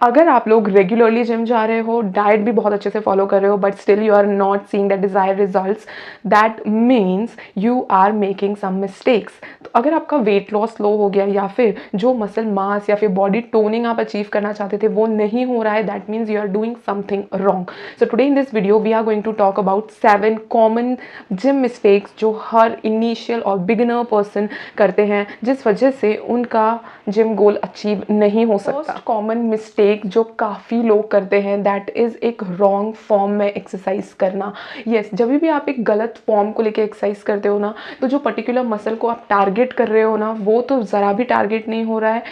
अगर आप लोग रेगुलरली जिम जा रहे हो, डाइट भी बहुत अच्छे से फॉलो कर रहे हो, but still you are not seeing the desired results, that means you are making some mistakes. तो अगर आपका वेट लॉस लो हो गया या फिर जो मसल मास या फिर बॉडी टोनिंग आप अचीव करना चाहते थे वो नहीं हो रहा है, that means you are doing something wrong. So today in this video we are going to talk about 7 common gym mistakes जो हर इनिशियल और बिगिनर पर्सन करते हैं, जिस वजह से उनका जिम गोल अचीव नहीं हो सकता। कॉमन मिस्टेक जो काफ़ी लोग करते हैं, दैट इज़ एक रॉन्ग फॉर्म में एक्सरसाइज करना। यस, जब भी आप एक गलत फॉर्म को लेके एक्सरसाइज करते हो ना, तो जो पर्टिकुलर मसल को आप टारगेट कर रहे हो ना, वो तो ज़रा भी टारगेट नहीं हो रहा है,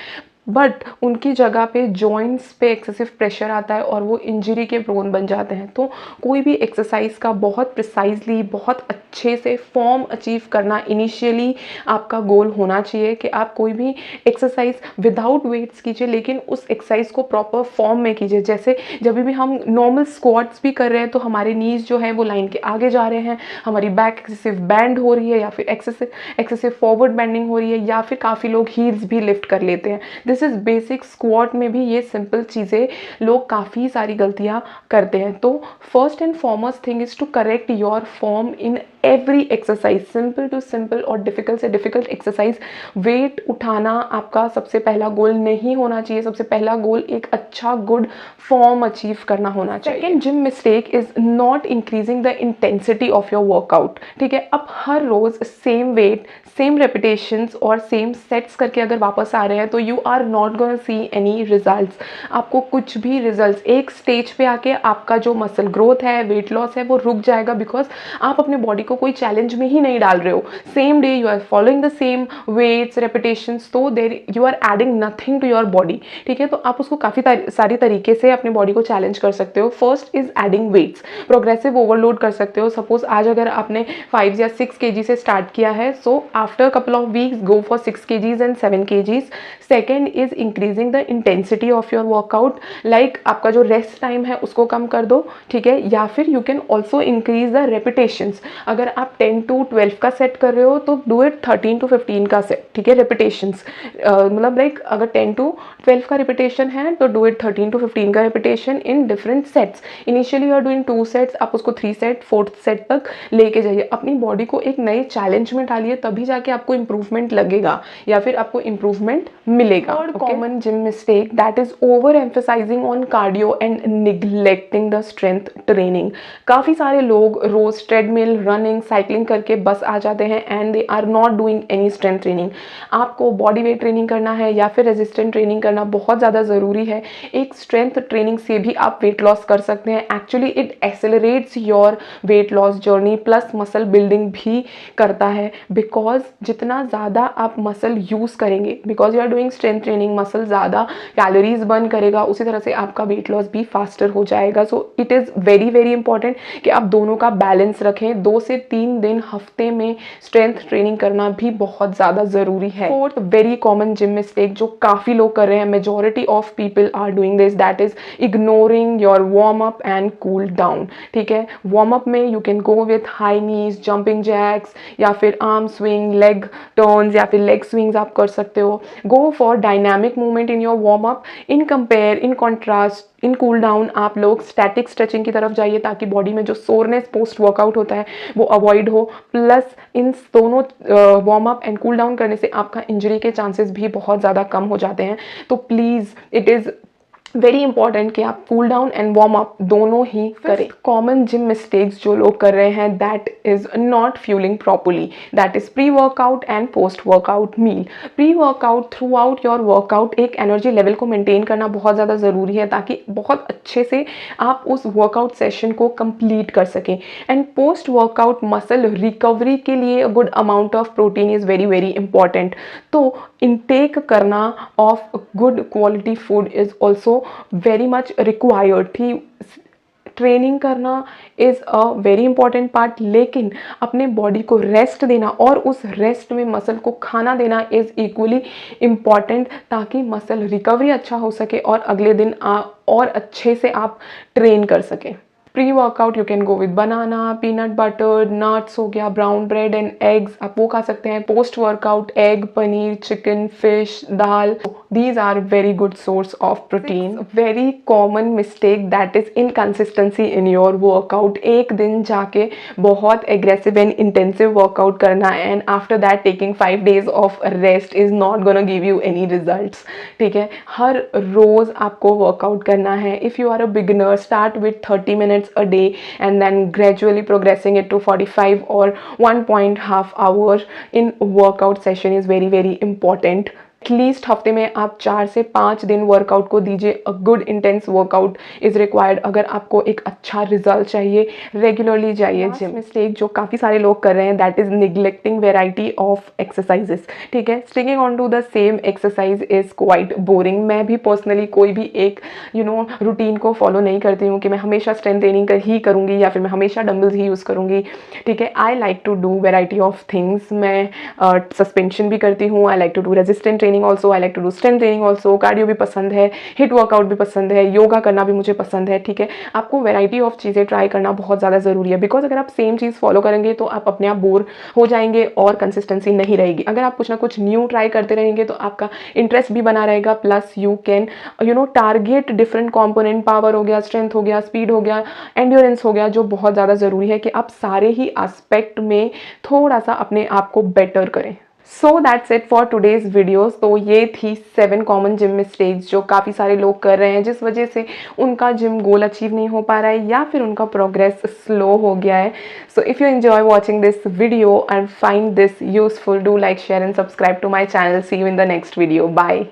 बट उनकी जगह पे जॉइंट्स पे एक्सेसिव प्रेशर आता है और वो इंजरी के प्रोन बन जाते हैं। तो कोई भी एक्सरसाइज का बहुत प्रिसाइजली, बहुत अच्छे से फॉर्म अचीव करना इनिशियली आपका गोल होना चाहिए कि आप कोई भी एक्सरसाइज विदाउट वेट्स कीजिए, लेकिन उस एक्सरसाइज को प्रॉपर फॉर्म में कीजिए। जैसे जब भी हम नॉर्मल स्क्वाट्स भी कर रहे हैं तो हमारे नीज जो है वो लाइन के आगे जा रहे हैं, हमारी बैक एक्सेसिव बैंड हो रही है या फिर एक्सेसिव फॉरवर्ड बेंडिंग हो रही है, या फिर काफ़ी लोग हील्स भी लिफ्ट कर लेते हैं। This is basic. स्क्वाट में भी ये सिंपल चीज़ें लोग काफ़ी सारी गलतियां करते हैं। तो first and foremost thing is to correct your form in every exercise, simple to simple और डिफिकल्ट से डिफिकल्ट एक्सरसाइज। वेट उठाना आपका सबसे पहला गोल नहीं होना चाहिए। सबसे पहला गोल एक अच्छा गुड फॉर्म अचीव करना होना चाहिए। Second gym mistake is not increasing the intensity of your workout. ठीक है, अब हर रोज सेम वेट, सेम रेपिटेशंस और सेम सेट्स करके अगर वापस आ रहे हैं तो you are not gonna see any results. आपको कुछ भी रिजल्ट्स, एक स्टेज पे आके आपका जो मसल ग्रोथ है, वेट लॉस है, वो रुक जाएगा, बिकॉज आप अपने बॉडी को कोई चैलेंज में ही नहीं डाल रहे हो। Same day you are following the same weights, repetitions, तो there you are adding nothing to your body. ठीक है, तो आप उसको काफ़ी सारी तरीके से अपने बॉडी को चैलेंज कर सकते हो। First is adding weights, progressive overload कर सकते हो। सपोज आज अगर आपने 5 या 6 kg से स्टार्ट किया है, so after couple of weeks go for 6 kgs and 7 kgs। Second is increasing the intensity of your workout, like आपका जो रेस्ट टाइम है उसको कम कर दो। ठीक है, या फिर you can also increase the repetitions. अगर आप 10 to 12 का सेट कर रहे हो तो डू इट 13 to 15 का सेट। ठीक है, रेपिटेशंस मतलब लाइक अगर 10 to 12 का रिपीटेशन है तो डू इट 13 to 15 का repetition in different sets. Initially you are doing 2 sets, आप उसको 3 सेट 4th सेट तक लेके जाइए। अपनी बॉडी को एक नए चैलेंज में डालिए, तभी जाके आपको इंप्रूवमेंट लगेगा या फिर आपको इंप्रूवमेंट मिलेगा। Third common gym mistake, that is over emphasizing on cardio and neglecting the strength training. काफ़ी सारे लोग रोज ट्रेडमिल, रनिंग, साइकिलिंग करके बस आ जाते हैं and they are not doing any strength training. आपको बॉडी वेट ट्रेनिंग करना है या फिर रेजिस्टेंट ट्रेनिंग करना बहुत ज़्यादा ज़रूरी है। एक स्ट्रेंथ ट्रेनिंग से भी आप वेट लॉस कर सकते हैं। Actually it accelerates your weight loss journey, plus muscle building भी करता है, बिकॉज जितना ज़्यादा आप मसल यूज़ करेंगे, because you are doing strength training, muscle ज़्यादा कैलोरीज बर्न करेगा, उसी तरह से आपका वेट लॉस भी फास्टर हो जाएगा। So it is very very important कि आप दोनों का बैलेंस रखें। 2 से 3 दिन हफ्ते में स्ट्रेंथ ट्रेनिंग करना भी बहुत ज़्यादा ज़रूरी है। Fourth very common gym mistake जो काफ़ी लोग कर रहे हैं, majority of people are doing this, that is ignoring your warm up and cool down. ठीक है, वार्म अप में you can go with high knees, jumping jacks, या फिर आर्म स्विंग, लेग टर्न्स या फिर लेग स्विंग्स आप कर सकते हो। Go for dynamic movement in your warm up. In contrast in cool down आप लोग स्टैटिक स्ट्रेचिंग की तरफ जाइए, ताकि बॉडी में जो सोरनेस पोस्ट वर्कआउट होता है वो अवॉइड हो। प्लस इन दोनों warm up and cool down करने से आपका इंजरी के चांसेस भी बहुत ज़्यादा कम हो जाते हैं। तो please it is very important कि आप cool down and warm up दोनों ही करें। कॉमन जिम मिस्टेक्स जो लोग कर रहे हैं, that is not fuelling properly, that is pre workout and post workout meal. Pre workout throughout your workout एक एनर्जी लेवल को मेंटेन करना बहुत ज़्यादा ज़रूरी है, ताकि बहुत अच्छे से आप उस वर्कआउट सेशन को कंप्लीट कर सकें। And post workout muscle recovery के लिए a good amount of protein is very very important. तो इनटेक करना of good quality food is also very much required. Training करना is a very important part, लेकिन अपने body को rest देना और उस रेस्ट में मसल को खाना देना इज़ इक्वली इम्पॉर्टेंट, ताकि मसल रिकवरी अच्छा हो सके और अगले दिन और अच्छे से आप ट्रेन कर सकें। Pre workout you can go with banana, peanut butter, nuts हो गया, ब्राउन ब्रेड एंड एग्स, आप वो खा सकते हैं। Post workout egg, paneer, chicken, fish, dal, these are very good source of protein. Very common mistake that is inconsistency in your workout. एक दिन जाके बहुत एग्रेसिव एंड इंटेंसिव वर्कआउट करना and after that taking 5 days off rest is not gonna give you any results. ठीक है, हर रोज आपको वर्कआउट करना है। If you are a beginner, start with 30 minutes a day and then gradually progressing it to 45 or 1.5 hour in workout session is very very important. At least हफ्ते में आप 4 से 5 दिन वर्कआउट को दीजिए। A good intense workout is required अगर आपको एक अच्छा रिजल्ट चाहिए। रेगुलरली जाइए जिम। मिस्टेक जो काफ़ी सारे लोग कर रहे हैं that is neglecting variety of exercises. ठीक है, sticking on to the same exercise is quite boring. मैं भी पर्सनली कोई भी एक रूटीन को फॉलो नहीं करती हूँ कि मैं हमेशा स्ट्रेंथ ट्रेनिंग ही करूँगी या फिर मैं हमेशा डम्बल्स ही यूज़ करूँगी। ठीक है, I like to do variety of things. मैं सस्पेंशन भी करती हूँ, I like to do resistant training also, I like to do strength training also, cardio भी पसंद है, हिट वर्कआउट भी पसंद है, योगा करना भी मुझे पसंद है। ठीक है, आपको वैरायटी ऑफ चीज़ें ट्राई करना बहुत ज़्यादा ज़रूरी है बिकॉज अगर आप सेम चीज़ फॉलो करेंगे तो आप अपने आप बोर हो जाएंगे और कंसिस्टेंसी नहीं रहेगी। अगर आप कुछ ना कुछ न्यू ट्राई करते रहेंगे तो आपका इंटरेस्ट भी बना रहेगा, plus you can target different component. Power हो गया, स्ट्रेंथ हो गया, स्पीड हो गया, एंड्योरेंस हो गया, जो बहुत ज़्यादा ज़रूरी है कि आप सारे ही एस्पेक्ट में थोड़ा सा अपने आप को बेटर करें। So that's it for today's videos. तो ये थी 7 कॉमन जिम मिस्टेक्स जो काफ़ी सारे लोग कर रहे हैं, जिस वजह से उनका जिम गोल अचीव नहीं हो पा रहा है या फिर उनका प्रोग्रेस स्लो हो गया है। So if you enjoy watching this video and find this useful, do like, share and subscribe to my channel. See you in the next video. Bye.